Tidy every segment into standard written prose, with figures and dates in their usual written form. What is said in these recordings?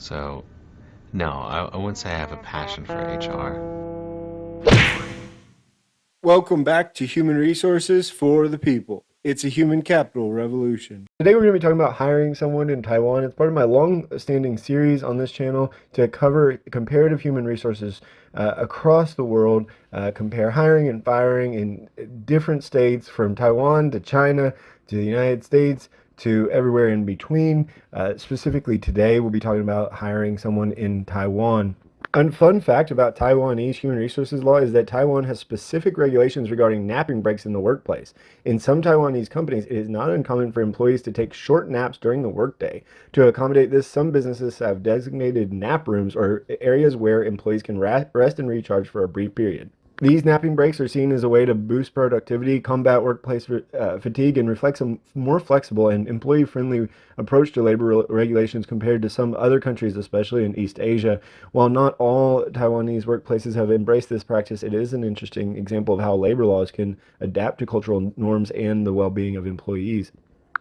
So, no, I wouldn't say I have a passion for HR. Welcome back to Human Resources for the People. It's a human capital revolution. Today we're going to be talking about hiring someone in Taiwan. It's part of my long-standing series on this channel to cover comparative human resources across the world, compare hiring and firing in different states from Taiwan to China to the United States to everywhere in between. Specifically today we'll be talking about hiring someone in Taiwan. A fun fact about Taiwanese human resources law is that Taiwan has specific regulations regarding napping breaks in the workplace. In some Taiwanese companies, it is not uncommon for employees to take short naps during the workday. To accommodate this, some businesses have designated nap rooms or areas where employees can rest and recharge for a brief period. These napping breaks are seen as a way to boost productivity, combat workplace fatigue, and reflect a more flexible and employee-friendly approach to labor regulations compared to some other countries, especially in East Asia. While not all Taiwanese workplaces have embraced this practice, it is an interesting example of how labor laws can adapt to cultural norms and the well-being of employees.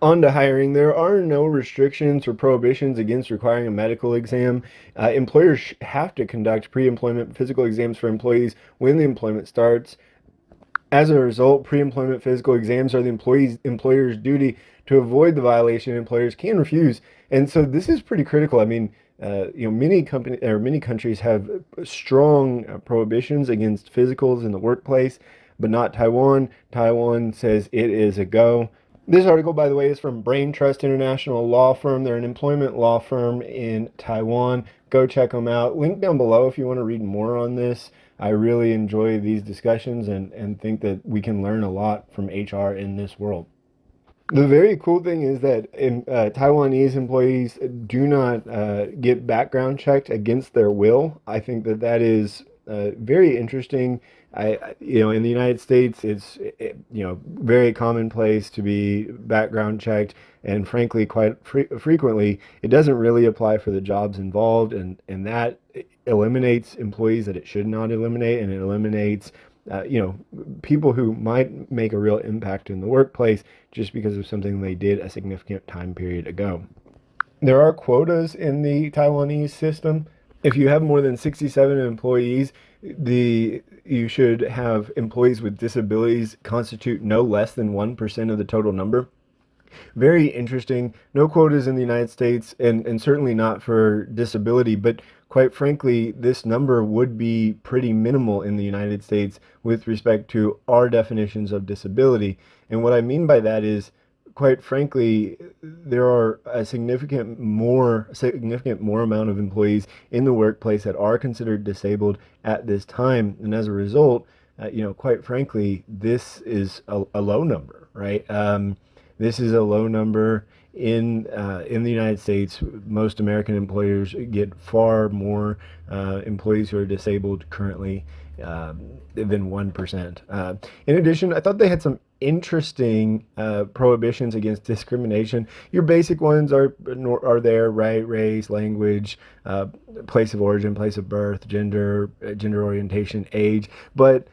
On to hiring, there are no restrictions or prohibitions against requiring a medical exam. Employers have to conduct pre-employment physical exams for employees when the employment starts. As a result, pre-employment physical exams are the employer's duty. To avoid the violation, employers can refuse. And so this is pretty critical. I mean, many countries have strong prohibitions against physicals in the workplace, but not Taiwan. Taiwan says it is a go. This article, by the way, is from Brain Trust International Law Firm. They're an employment law firm in Taiwan. Go check them out. Link down below if you want to read more on this. I really enjoy these discussions and think that we can learn a lot from HR in this world. The very cool thing is that Taiwanese employees do not get background checked against their will. I think that that is very interesting. In the United States, it's very commonplace to be background checked, and frankly, quite frequently, it doesn't really apply for the jobs involved, and that eliminates employees that it should not eliminate, and it eliminates people who might make a real impact in the workplace just because of something they did a significant time period ago. There are quotas in the Taiwanese system. If you have more than 67 employees, you should have employees with disabilities constitute no less than 1% of the total number. Very interesting. No quotas in the United States, and certainly not for disability, but quite frankly, this number would be pretty minimal in the United States with respect to our definitions of disability. And what I mean by that is, quite frankly, there are a significant more amount of employees in the workplace that are considered disabled at this time, and as a result, quite frankly, this is a low number, right? This is a low number in the United States. Most American employers get far more employees who are disabled currently than 1%. In addition, I thought they had some interesting prohibitions against discrimination. Your basic ones are there, right? Race, language, place of origin, place of birth, gender orientation, age. But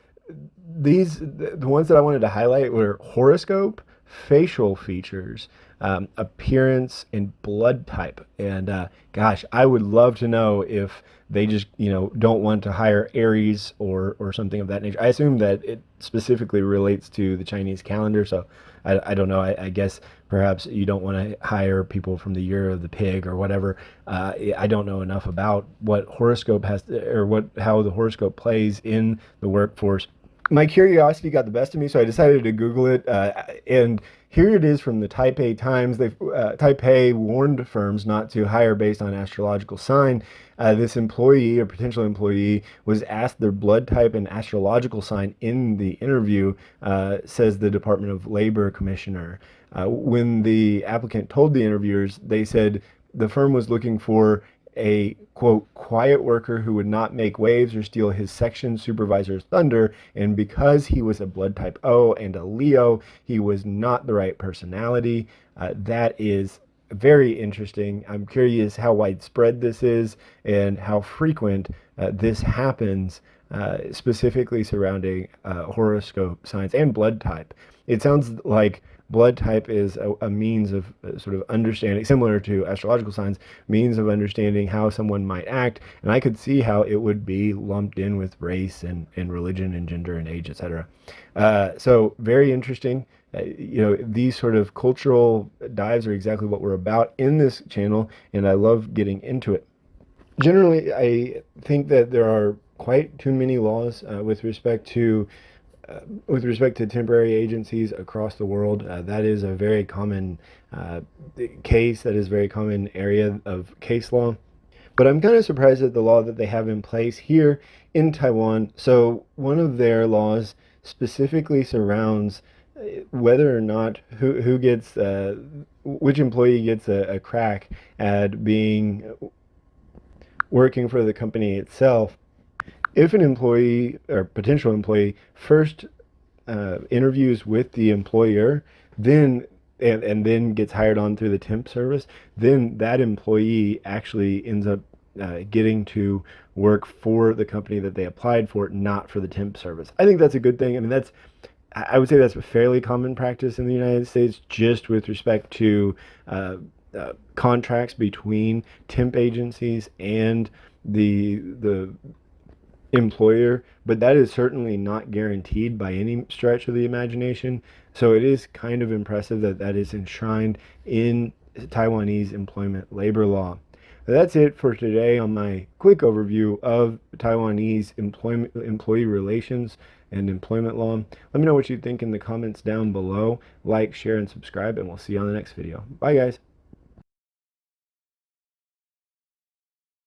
the ones that I wanted to highlight were horoscope, facial features, appearance, and blood type. And gosh, I would love to know if they just don't want to hire Aries or something of that nature. I assume that it specifically relates to the Chinese calendar, so I don't know. I guess perhaps you don't want to hire people from the year of the pig or whatever. I don't know enough about what horoscope how the horoscope plays in the workforce. My curiosity got the best of me, so I decided to Google it. And here it is from the Taipei Times. Taipei warned firms not to hire based on astrological sign. This employee or potential employee was asked their blood type and astrological sign in the interview, says the Department of Labor commissioner. When the applicant told the interviewers, they said the firm was looking for a quote quiet worker who would not make waves or steal his section supervisor's thunder, and because he was a blood type O and a Leo, he was not the right personality. That is very interesting. I'm curious how widespread this is and how frequent this happens, specifically surrounding horoscope signs and blood type. It sounds like blood type is a means of sort of understanding, similar to astrological signs, means of understanding how someone might act. And I could see how it would be lumped in with race and religion and gender and age, etc. So very interesting. These sort of cultural dives are exactly what we're about in this channel, and I love getting into it. Generally, I think that there are quite too many laws with respect to temporary agencies across the world. That is a very common case. That is a very common area of case law. But I'm kind of surprised at the law that they have in place here in Taiwan. So one of their laws specifically surrounds whether or not who gets which employee gets a crack at being working for the company itself. If an employee or potential employee first interviews with the employer, then and then gets hired on through the temp service, then that employee actually ends up getting to work for the company that they applied for, not for the temp service. I think that's a good thing. I mean, I would say that's a fairly common practice in the United States, just with respect to contracts between temp agencies and the employer, but that is certainly not guaranteed by any stretch of the imagination. So it is kind of impressive that that is enshrined in Taiwanese employment labor law. That's it for today on my quick overview of Taiwanese employee relations and employment law. Let me know what you think in the comments down below. Like, share, and subscribe, and we'll see you on the next video. Bye, guys.